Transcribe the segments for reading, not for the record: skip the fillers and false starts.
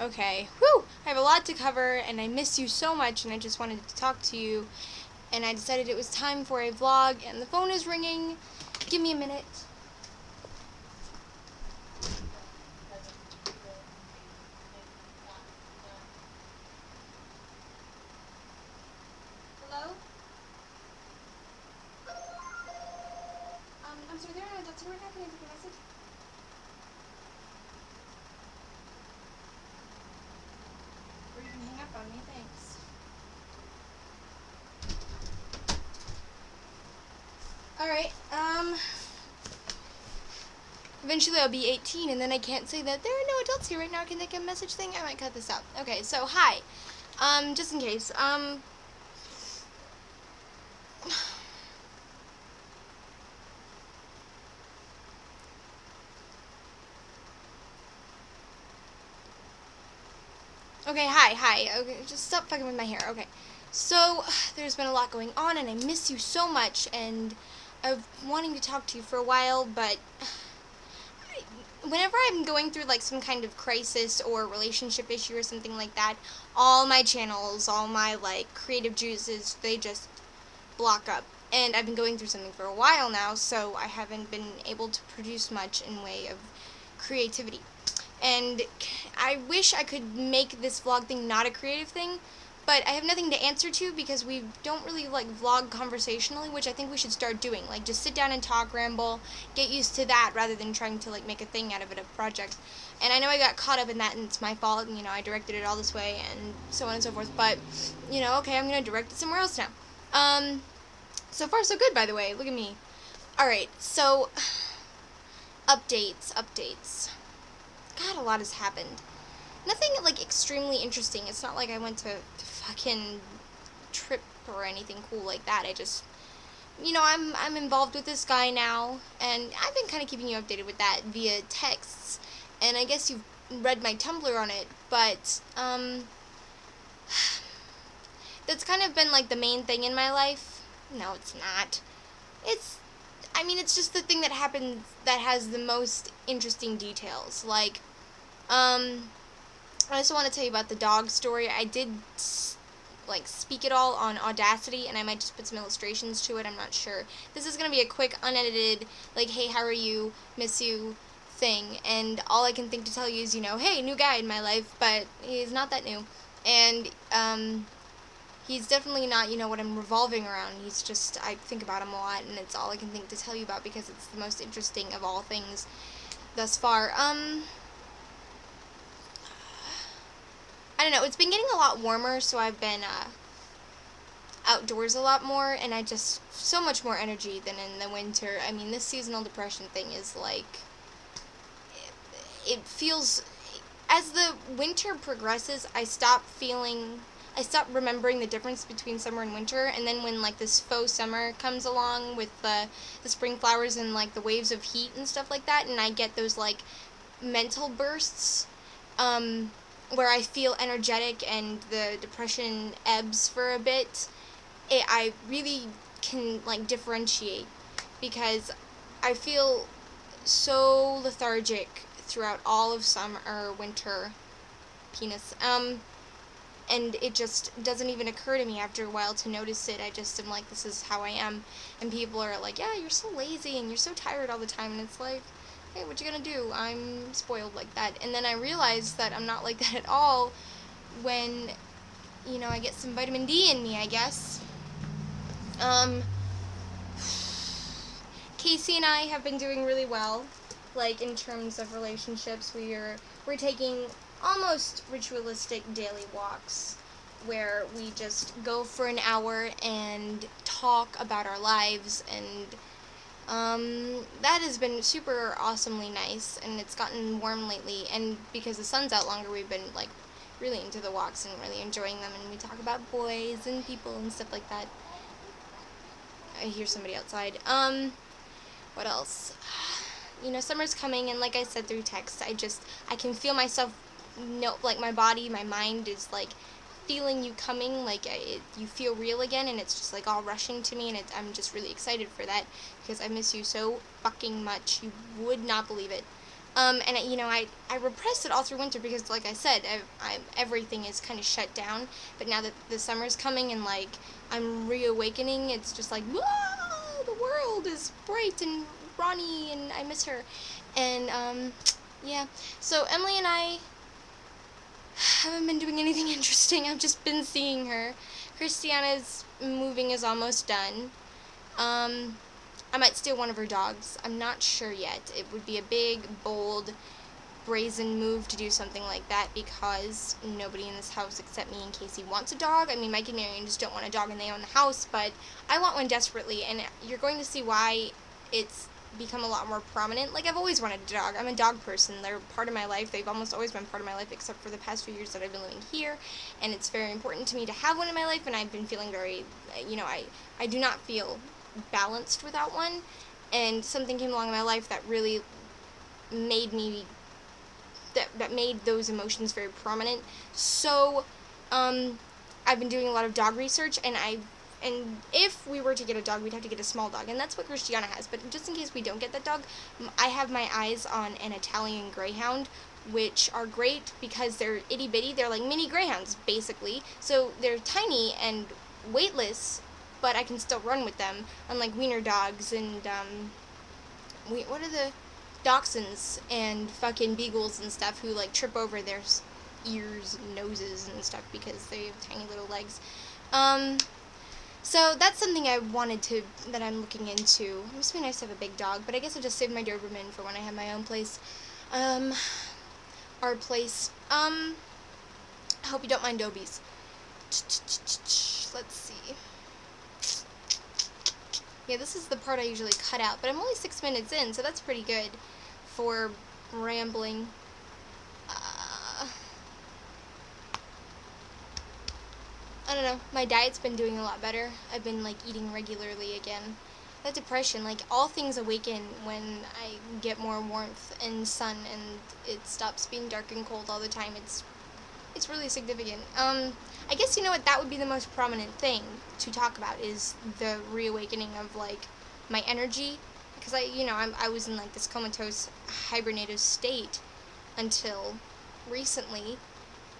Okay, whew! I have a lot to cover, and I miss you so much, and I just wanted to talk to you, and I decided it was time for a vlog, and the phone is ringing. Give me a minute. Hello? I'm sorry, there are no adults here right now. Can I take a message? Or you can hang up on me, thanks. Alright, eventually I'll be 18, and then I can't say that there are no adults here right now. Can they get a message thing? I might cut this out. Okay, so, hi. Just in case, okay, hi. Okay, just stop fucking with my hair. Okay. So, there's been a lot going on, and I miss you so much, and I've wanting to talk to you for a while, but whenever I'm going through, like, some kind of crisis or relationship issue or something like that, all my channels, all my, like, creative juices, they just block up. And I've been going through something for a while now, so I haven't been able to produce much in way of creativity. And I wish I could make this vlog thing not a creative thing, but I have nothing to answer to because we don't really like vlog conversationally, which I think we should start doing. Like, just sit down and talk, ramble, get used to that rather than trying to like make a thing out of it, a project. And I know I got caught up in that, and it's my fault, and I directed it all this way and so on and so forth, but okay, I'm gonna direct it somewhere else now. So far so good, by the way. Look at me. Alright, so updates. God, a lot has happened. Nothing, like, extremely interesting. It's not like I went to fucking trip or anything cool like that. I just, I'm involved with this guy now, and I've been kind of keeping you updated with that via texts, and I guess you've read my Tumblr on it, but, that's kind of been, like, the main thing in my life. No, it's not. It's just the thing that happens that has the most interesting details. Like, I also want to tell you about the dog story. I did, like, speak it all on Audacity, and I might just put some illustrations to it. I'm not sure. This is going to be a quick, unedited, like, hey, how are you, miss you thing. And all I can think to tell you is, hey, new guy in my life, but he's not that new. And, he's definitely not, what I'm revolving around. He's just, I think about him a lot, and it's all I can think to tell you about because it's the most interesting of all things thus far. I don't know, it's been getting a lot warmer, so I've been, outdoors a lot more, and I just, so much more energy than in the winter. I mean, this seasonal depression thing is, like, it feels, as the winter progresses, I stop remembering the difference between summer and winter, and then when, like, this faux summer comes along with the spring flowers and, like, the waves of heat and stuff like that, and I get those, like, mental bursts, where I feel energetic and the depression ebbs for a bit, I really can, like, differentiate, because I feel so lethargic throughout all of summer, or winter, penis, and it just doesn't even occur to me after a while to notice it. I just am like, this is how I am, and people are like, yeah, you're so lazy, and you're so tired all the time, and it's like, hey, what you gonna do? I'm spoiled like that. And then I realize that I'm not like that at all when, I get some vitamin D in me, I guess. Casey and I have been doing really well, like, in terms of relationships. We're taking almost ritualistic daily walks where we just go for an hour and talk about our lives, and that has been super awesomely nice, and it's gotten warm lately, and because the sun's out longer, we've been, like, really into the walks and really enjoying them, and we talk about boys and people and stuff like that. I hear somebody outside. What else? Summer's coming, and like I said through text, I can feel myself, like, my body, my mind is, like, feeling you coming, like, you feel real again, and it's just, like, all rushing to me, and I'm just really excited for that, because I miss you so fucking much. You would not believe it. And I repressed it all through winter because, like I said, everything is kind of shut down. But now that the summer's coming and like I'm reawakening, it's just like, whoa, the world is bright and Ronnie, and I miss her. And yeah. So Emily and I haven't been doing anything interesting. I've just been seeing her. Christiana's moving is almost done. I might steal one of her dogs. I'm not sure yet. It would be a big, bold, brazen move to do something like that because nobody in this house except me and Casey wants a dog. I mean, Mike and Marion just don't want a dog and they own the house, but I want one desperately, and you're going to see why it's become a lot more prominent. Like, I've always wanted a dog. I'm a dog person. They're part of my life. They've almost always been part of my life except for the past few years that I've been living here, and it's very important to me to have one in my life, and I've been feeling very, I do not feel balanced without one, and something came along in my life that really made me that made those emotions very prominent. So I've been doing a lot of dog research, and if we were to get a dog, we'd have to get a small dog, and that's what Christiana has. But just in case we don't get that dog, I have my eyes on an Italian Greyhound, which are great because they're itty bitty. They're like mini greyhounds basically, so they're tiny and weightless, but I can still run with them, unlike wiener dogs and, what are the dachshunds and fucking beagles and stuff who, like, trip over their ears and noses and stuff because they have tiny little legs. So that's something that I'm looking into. It must be nice to have a big dog, but I guess I'll just save my Doberman for when I have my own place. Our place. I hope you don't mind Dobies. Let's see. Yeah, this is the part I usually cut out, but I'm only 6 minutes in, so that's pretty good for rambling. I don't know, my diet's been doing a lot better. I've been, like, eating regularly again. That depression, like, all things awaken when I get more warmth and sun and it stops being dark and cold all the time. It's really significant. I guess, you know what, that would be the most prominent thing to talk about is the reawakening of, like, my energy, because I was in, like, this comatose hibernative state until recently,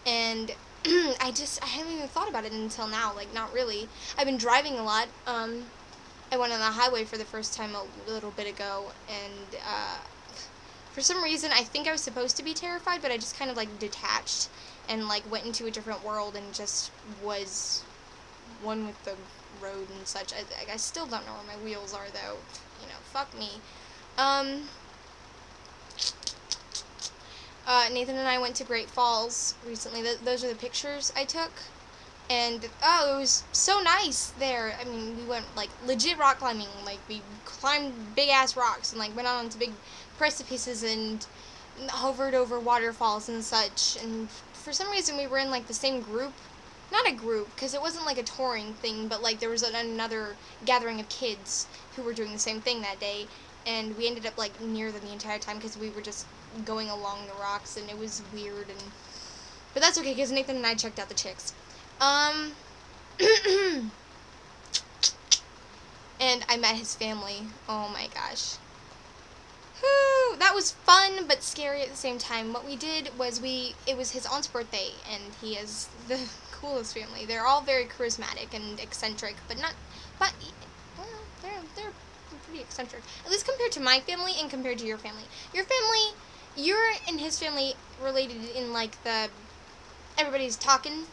and I haven't even thought about it until now, like, not really. I've been driving a lot. I went on the highway for the first time a little bit ago, and for some reason I think I was supposed to be terrified, but I just kind of, like, detached and, like, went into a different world and just was one with the road and such. I still don't know where my wheels are, though. Fuck me. Nathan and I went to Great Falls recently. Those are the pictures I took. And, it was so nice there. I mean, we went, like, legit rock climbing. Like, we climbed big-ass rocks and, like, went on to big precipices and hovered over waterfalls and such. And for some reason, we were in, like, the same group. Not a group, because it wasn't, like, a touring thing, but, like, there was another gathering of kids who were doing the same thing that day. And we ended up, like, near them the entire time because we were just going along the rocks, and it was weird. But that's okay, because Nathan and I checked out the chicks. And I met his family. Oh my gosh. Whew, that was fun but scary at the same time. What we did was it was his aunt's birthday, and he has the coolest family. They're all very charismatic and eccentric, but they're pretty eccentric. At least compared to my family and compared to your family. You're and his family related in, like, the everybody's talking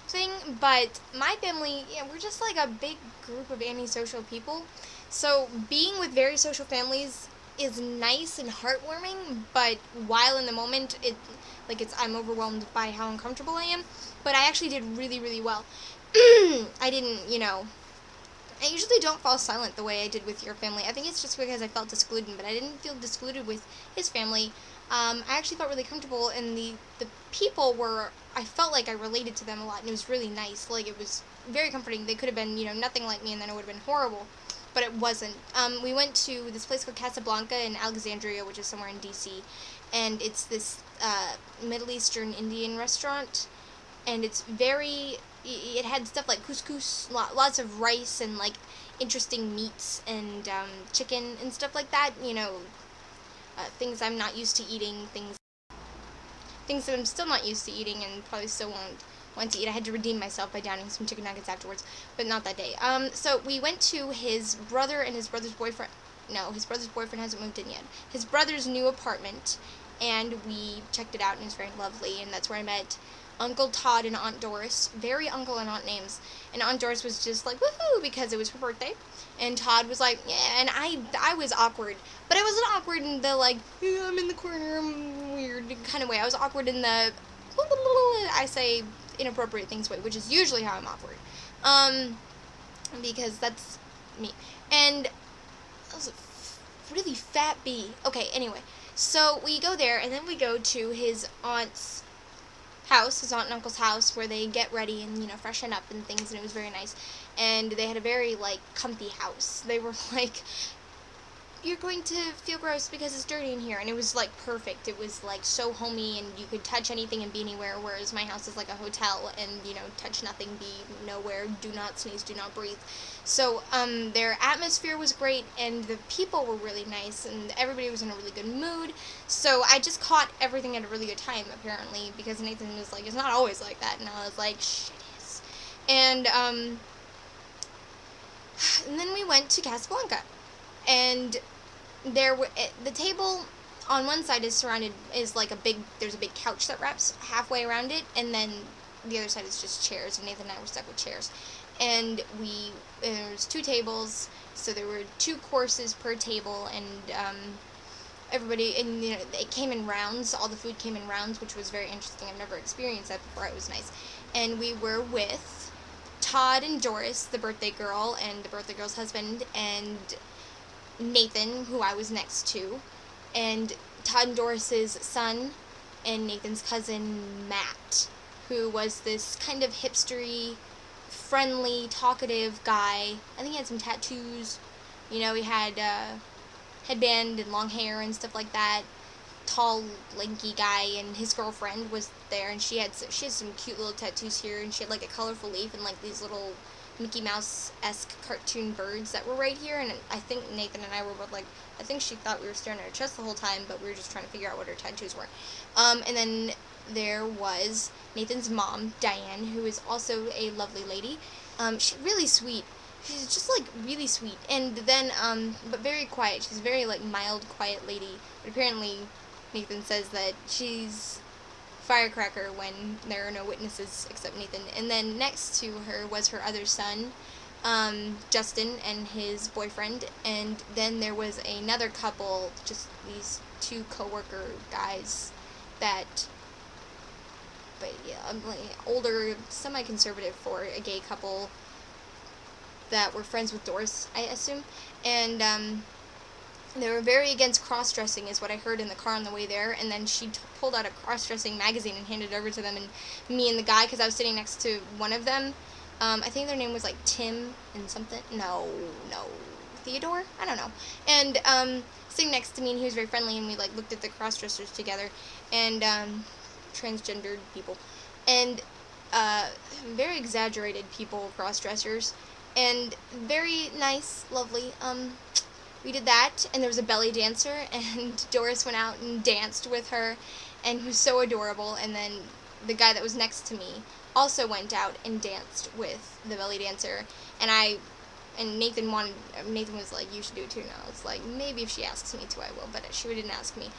thing, but my family, we're just, like, a big group of antisocial people. So being with very social families is nice and heartwarming, but while in the moment I'm overwhelmed by how uncomfortable I am. But I actually did really, really well. I didn't, I usually don't fall silent the way I did with your family. I think it's just because I felt discluded, but I didn't feel discluded with his family. I actually felt really comfortable, and the people I felt like I related to them a lot, and it was really nice. Like, it was very comforting. They could have been, nothing like me, and then it would have been horrible, but it wasn't. We went to this place called Casablanca in Alexandria, which is somewhere in D.C., and it's this Middle Eastern Indian restaurant, and it had stuff like couscous, lots of rice, and, like, interesting meats, and chicken, and stuff like that, things I'm not used to eating, things that I'm still not used to eating and probably still won't want to eat. I had to redeem myself by downing some chicken nuggets afterwards, but not that day. So we went to his brother and his brother's boyfriend. No, his brother's boyfriend hasn't moved in yet. His brother's new apartment, and we checked it out, and it was very lovely, and that's where I met Uncle Todd and Aunt Doris. Very uncle and aunt names. And Aunt Doris was just like, woohoo, because it was her birthday. And Todd was like, yeah, and I was awkward. But I wasn't awkward in the, like, I'm in the corner, I'm weird kind of way. I was awkward in the, I say inappropriate things way, which is usually how I'm awkward. Because that's me. And that was a really fat bee. Okay, anyway. So we go there, and then we go to his aunt's house, his aunt and uncle's house, where they get ready and, freshen up and things, and it was very nice. And they had a very, comfy house. They were like, you're going to feel gross because it's dirty in here, and it was, perfect. It was, so homey, and you could touch anything and be anywhere, whereas my house is like a hotel, and, touch nothing, be nowhere, do not sneeze, do not breathe. So, their atmosphere was great, and the people were really nice, and everybody was in a really good mood. So I just caught everything at a really good time, apparently, because Nathan was like, it's not always like that, and I was like, shit, it is. And then we went to Casablanca, and the table on one side there's a big couch that wraps halfway around it, and then the other side is just chairs, and Nathan and I were stuck with chairs. And there was 2 tables, so there were 2 courses per table, and everybody, and it came in rounds. All the food came in rounds, which was very interesting. I've never experienced that before. It was nice. And we were with Todd and Doris, the birthday girl, and the birthday girl's husband, and Nathan, who I was next to, and Todd and Doris's son, and Nathan's cousin Matt, who was this kind of hipstery, friendly, talkative guy. I think he had some tattoos. He had a headband and long hair and stuff like that. Tall, lanky guy, and his girlfriend was there, and she had some cute little tattoos here, and she had a colorful leaf and these little Mickey Mouse-esque cartoon birds that were right here, and I think Nathan and I were both I think she thought we were staring at her chest the whole time, but we were just trying to figure out what her tattoos were. And then there was Nathan's mom, Diane, who is also a lovely lady. She's really sweet. She's just, really sweet. And then, but very quiet. She's a very, mild, quiet lady. But apparently, Nathan says that she's firecracker when there are no witnesses except Nathan. And then next to her was her other son, Justin, and his boyfriend. And then there was another couple, just these 2 coworker guys that, but yeah, older, semi-conservative for a gay couple that were friends with Doris, I assume. And they were very against cross-dressing, is what I heard in the car on the way there. And then she pulled out a cross-dressing magazine and handed it over to them, and me and the guy, because I was sitting next to one of them, I think their name was Tim and something. No, Theodore? I don't know. And sitting next to me, and he was very friendly, and we looked at the cross-dressers together, and transgendered people, and very exaggerated people, cross-dressers, and very nice, lovely. We did that, and there was a belly dancer, and Doris went out and danced with her, and he was so adorable. And then the guy that was next to me also went out and danced with the belly dancer, and Nathan was like, you should do it too. And I was like, maybe if she asks me to, I will, but she didn't ask me.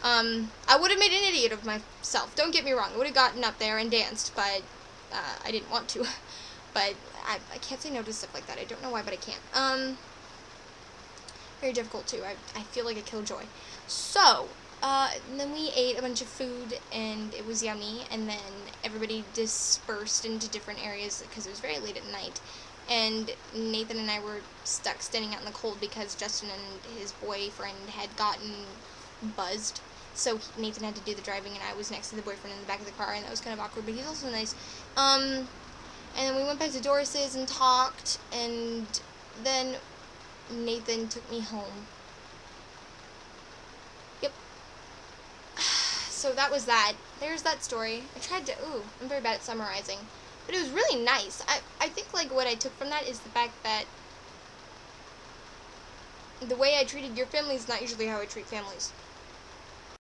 I would have made an idiot of myself, don't get me wrong. I would have gotten up there and danced, but I didn't want to. But I can't say no to stuff like that. I don't know why, but I can't. Very difficult, too. I feel like a killjoy. So, then we ate a bunch of food, and it was yummy, and then everybody dispersed into different areas, because it was very late at night, and Nathan and I were stuck standing out in the cold, because Justin and his boyfriend had gotten buzzed, so Nathan had to do the driving, and I was next to the boyfriend in the back of the car, and that was kind of awkward, but he's also nice. And then we went back to Doris's and talked, and then Nathan took me home. Yep. So that was that. There's that story. I'm very bad at summarizing. But it was really nice. I think, what I took from that is the fact that the way I treated your family is not usually how I treat families.